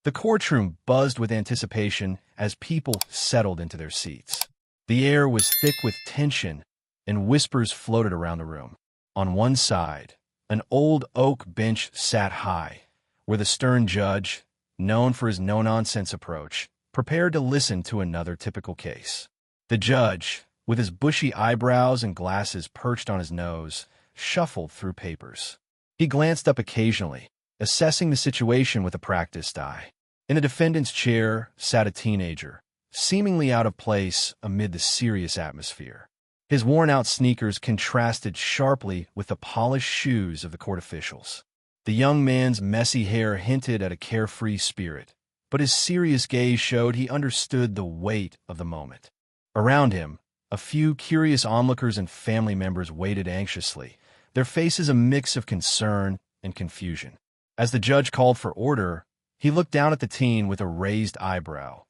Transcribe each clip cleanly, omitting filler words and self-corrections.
The courtroom buzzed with anticipation as people settled into their seats. The air was thick with tension, and whispers floated around the room. On one side, an old oak bench sat high, where the stern judge, known for his no-nonsense approach, prepared to listen to another typical case. The judge, with his bushy eyebrows and glasses perched on his nose, shuffled through papers. He glanced up occasionally, assessing the situation with a practiced eye. In a defendant's chair sat a teenager, seemingly out of place amid the serious atmosphere. His worn-out sneakers contrasted sharply with the polished shoes of the court officials. The young man's messy hair hinted at a carefree spirit, but his serious gaze showed he understood the weight of the moment. Around him, a few curious onlookers and family members waited anxiously, their faces a mix of concern and confusion. As the judge called for order, he looked down at the teen with a raised eyebrow,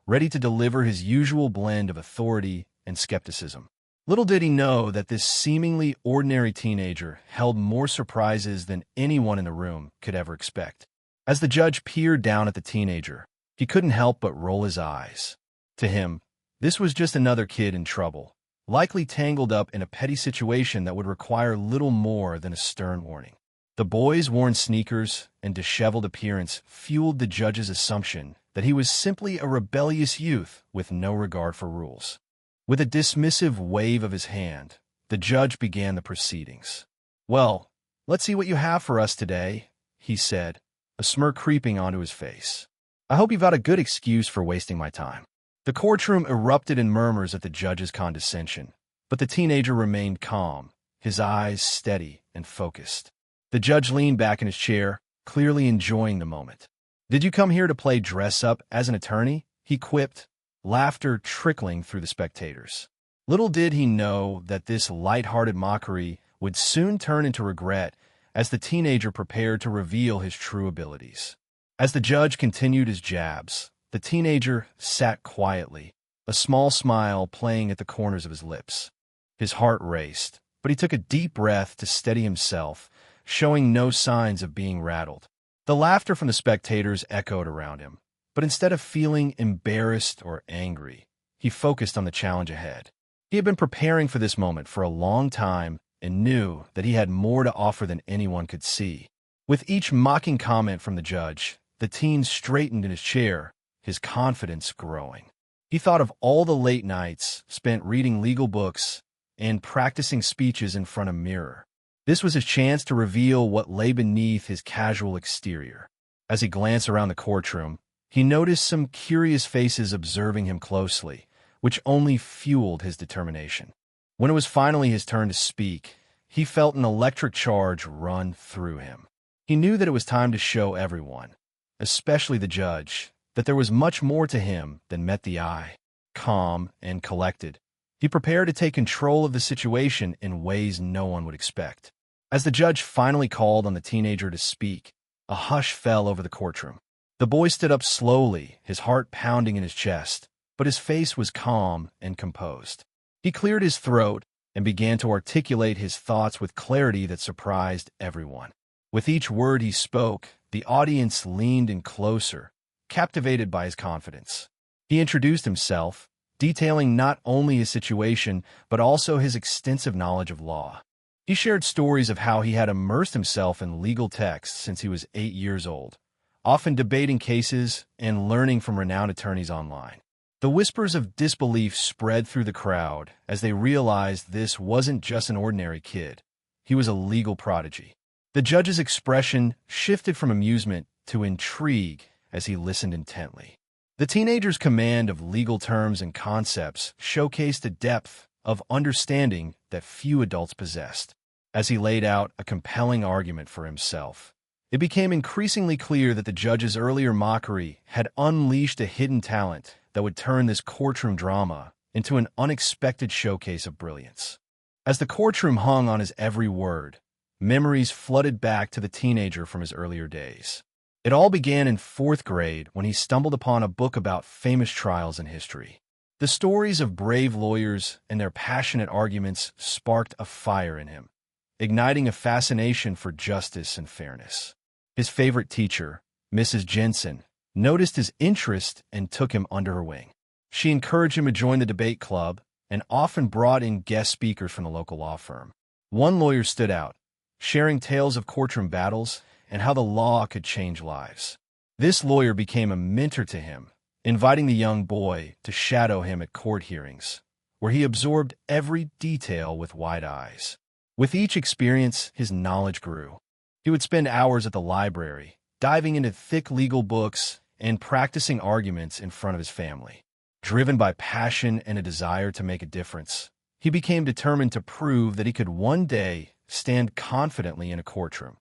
ready to deliver his usual blend of authority and skepticism. Little did he know that this seemingly ordinary teenager held more surprises than anyone in the room could ever expect. As the judge peered down at the teenager, he couldn't help but roll his eyes. To him, this was just another kid in trouble, likely tangled up in a petty situation that would require little more than a stern warning. The boy's worn sneakers and disheveled appearance fueled the judge's assumption that he was simply a rebellious youth with no regard for rules. With a dismissive wave of his hand, the judge began the proceedings. "Well, let's see what you have for us today," he said, a smirk creeping onto his face. "I hope you've got a good excuse for wasting my time." The courtroom erupted in murmurs at the judge's condescension, but the teenager remained calm, his eyes steady and focused. The judge leaned back in his chair, clearly enjoying the moment. "Did you come here to play dress-up as an attorney?" he quipped, laughter trickling through the spectators. Little did he know that this light-hearted mockery would soon turn into regret as the teenager prepared to reveal his true abilities. As the judge continued his jabs, the teenager sat quietly, a small smile playing at the corners of his lips. His heart raced, but he took a deep breath to steady himself, showing no signs of being rattled. The laughter from the spectators echoed around him, but instead of feeling embarrassed or angry, he focused on the challenge ahead. He had been preparing for this moment for a long time and knew that he had more to offer than anyone could see. With each mocking comment from the judge, the teen straightened in his chair, his confidence growing. He thought of all the late nights spent reading legal books and practicing speeches in front of a mirror. This was his chance to reveal what lay beneath his casual exterior. As he glanced around the courtroom, he noticed some curious faces observing him closely, which only fueled his determination. When it was finally his turn to speak, he felt an electric charge run through him. He knew that it was time to show everyone, especially the judge, that there was much more to him than met the eye. Calm and collected, he prepared to take control of the situation in ways no one would expect. As the judge finally called on the teenager to speak, a hush fell over the courtroom. The boy stood up slowly, his heart pounding in his chest, but his face was calm and composed. He cleared his throat and began to articulate his thoughts with clarity that surprised everyone. With each word he spoke, the audience leaned in closer, captivated by his confidence. He introduced himself, detailing not only his situation, but also his extensive knowledge of law. He shared stories of how he had immersed himself in legal texts since he was 8 years old, often debating cases and learning from renowned attorneys online. The whispers of disbelief spread through the crowd as they realized this wasn't just an ordinary kid. He was a legal prodigy. The judge's expression shifted from amusement to intrigue as he listened intently. The teenager's command of legal terms and concepts showcased a depth of understanding that few adults possessed. As he laid out a compelling argument for himself, it became increasingly clear that the judge's earlier mockery had unleashed a hidden talent that would turn this courtroom drama into an unexpected showcase of brilliance. As the courtroom hung on his every word, memories flooded back to the teenager from his earlier days. It all began in 4th grade when he stumbled upon a book about famous trials in history. The stories of brave lawyers and their passionate arguments sparked a fire in him, igniting a fascination for justice and fairness. His favorite teacher, Mrs. Jensen, noticed his interest and took him under her wing. She encouraged him to join the debate club and often brought in guest speakers from the local law firm. One lawyer stood out, sharing tales of courtroom battles and how the law could change lives. This lawyer became a mentor to him, inviting the young boy to shadow him at court hearings, where he absorbed every detail with wide eyes. With each experience, his knowledge grew. He would spend hours at the library, diving into thick legal books and practicing arguments in front of his family. Driven by passion and a desire to make a difference, he became determined to prove that he could one day stand confidently in a courtroom,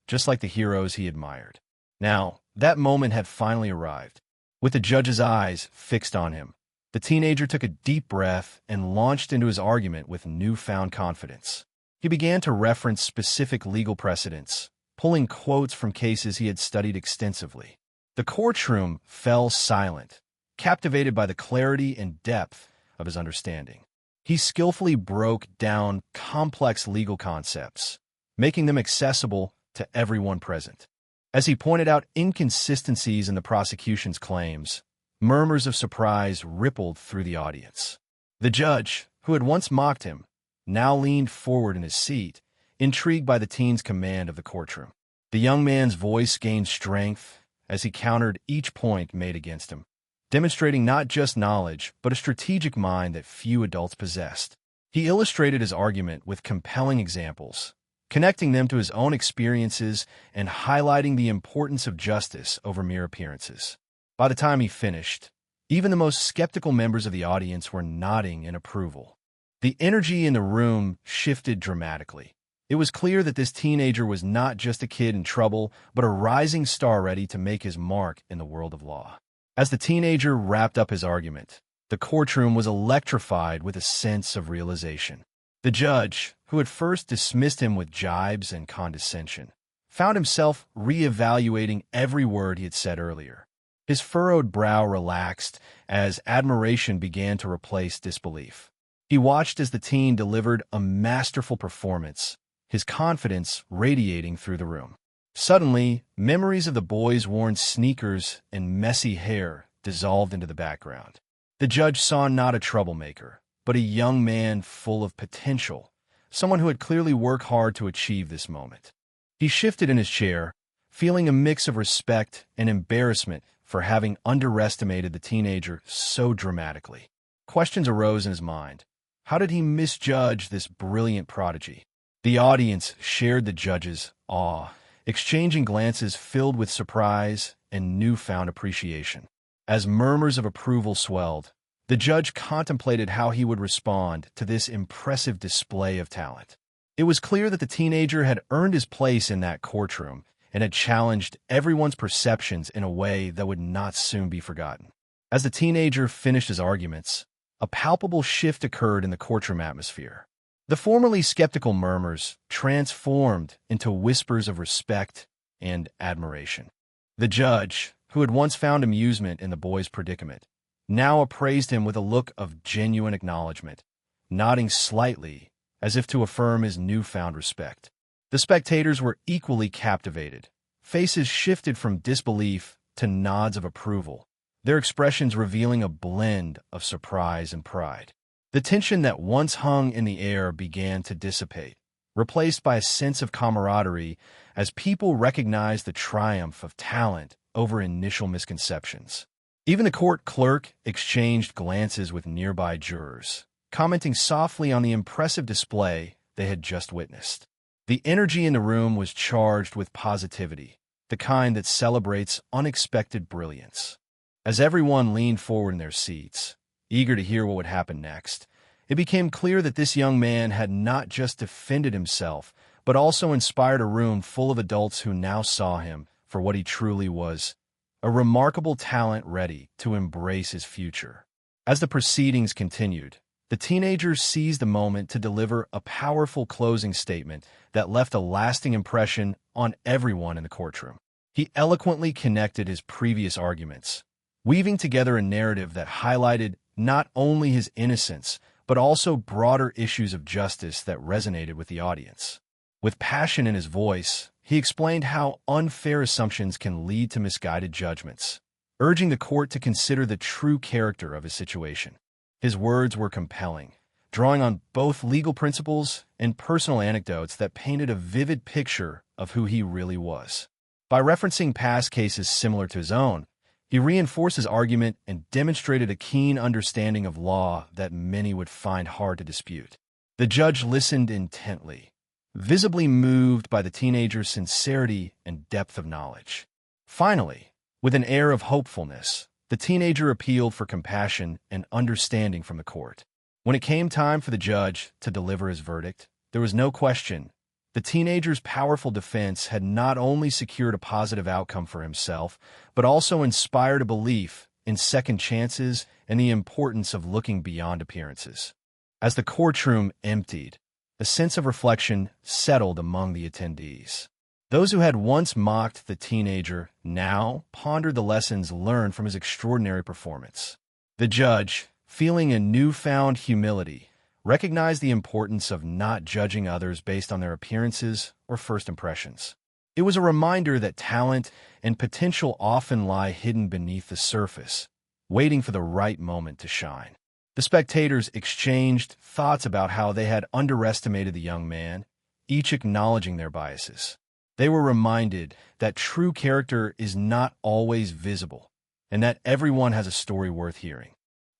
just like the heroes he admired. Now, that moment had finally arrived. With the judge's eyes fixed on him, the teenager took a deep breath and launched into his argument with newfound confidence. He began to reference specific legal precedents, pulling quotes from cases he had studied extensively. The courtroom fell silent, captivated by the clarity and depth of his understanding. He skillfully broke down complex legal concepts, making them accessible to everyone present. As he pointed out inconsistencies in the prosecution's claims, murmurs of surprise rippled through the audience. The judge, who had once mocked him, now leaned forward in his seat, intrigued by the teen's command of the courtroom. The young man's voice gained strength as he countered each point made against him, demonstrating not just knowledge, but a strategic mind that few adults possessed. He illustrated his argument with compelling examples, connecting them to his own experiences and highlighting the importance of justice over mere appearances. By the time he finished, even the most skeptical members of the audience were nodding in approval. The energy in the room shifted dramatically. It was clear that this teenager was not just a kid in trouble, but a rising star ready to make his mark in the world of law. As the teenager wrapped up his argument, the courtroom was electrified with a sense of realization. The judge, who at first dismissed him with jibes and condescension, found himself re-evaluating every word he had said earlier. His furrowed brow relaxed as admiration began to replace disbelief. He watched as the teen delivered a masterful performance, his confidence radiating through the room. Suddenly, memories of the boy's worn sneakers and messy hair dissolved into the background. The judge saw not a troublemaker, but a young man full of potential, someone who had clearly worked hard to achieve this moment. He shifted in his chair, feeling a mix of respect and embarrassment for having underestimated the teenager so dramatically. Questions arose in his mind. How did he misjudge this brilliant prodigy? The audience shared the judge's awe, exchanging glances filled with surprise and newfound appreciation. As murmurs of approval swelled, the judge contemplated how he would respond to this impressive display of talent. It was clear that the teenager had earned his place in that courtroom and had challenged everyone's perceptions in a way that would not soon be forgotten. As the teenager finished his arguments, a palpable shift occurred in the courtroom atmosphere. The formerly skeptical murmurs transformed into whispers of respect and admiration. The judge, who had once found amusement in the boy's predicament, now appraised him with a look of genuine acknowledgement, nodding slightly as if to affirm his newfound respect. The spectators were equally captivated. Faces shifted from disbelief to nods of approval, their expressions revealing a blend of surprise and pride. The tension that once hung in the air began to dissipate, replaced by a sense of camaraderie as people recognized the triumph of talent over initial misconceptions. Even the court clerk exchanged glances with nearby jurors, commenting softly on the impressive display they had just witnessed. The energy in the room was charged with positivity, the kind that celebrates unexpected brilliance. As everyone leaned forward in their seats, eager to hear what would happen next, it became clear that this young man had not just defended himself, but also inspired a room full of adults who now saw him for what he truly was, a remarkable talent ready to embrace his future. As the proceedings continued, the teenager seized the moment to deliver a powerful closing statement that left a lasting impression on everyone in the courtroom. He eloquently connected his previous arguments, weaving together a narrative that highlighted not only his innocence, but also broader issues of justice that resonated with the audience. With passion in his voice, he explained how unfair assumptions can lead to misguided judgments, urging the court to consider the true character of his situation. His words were compelling, drawing on both legal principles and personal anecdotes that painted a vivid picture of who he really was. By referencing past cases similar to his own, he reinforced his argument and demonstrated a keen understanding of law that many would find hard to dispute. The judge listened intently, visibly moved by the teenager's sincerity and depth of knowledge. Finally, with an air of hopefulness, the teenager appealed for compassion and understanding from the court. When it came time for the judge to deliver his verdict, there was no question. The teenager's powerful defense had not only secured a positive outcome for himself, but also inspired a belief in second chances and the importance of looking beyond appearances. As the courtroom emptied, a sense of reflection settled among the attendees. Those who had once mocked the teenager now pondered the lessons learned from his extraordinary performance. The judge, feeling a newfound humility, recognized the importance of not judging others based on their appearances or first impressions. It was a reminder that talent and potential often lie hidden beneath the surface, waiting for the right moment to shine. The spectators exchanged thoughts about how they had underestimated the young man, each acknowledging their biases. They were reminded that true character is not always visible, and that everyone has a story worth hearing.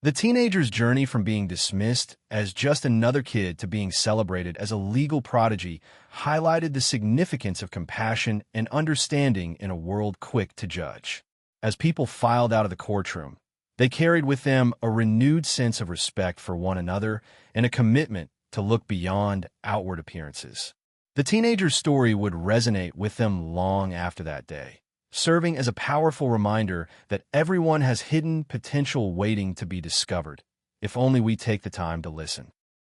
The teenager's journey from being dismissed as just another kid to being celebrated as a legal prodigy highlighted the significance of compassion and understanding in a world quick to judge. As people filed out of the courtroom, they carried with them a renewed sense of respect for one another and a commitment to look beyond outward appearances. The teenager's story would resonate with them long after that day, serving as a powerful reminder that everyone has hidden potential waiting to be discovered, if only we take the time to listen.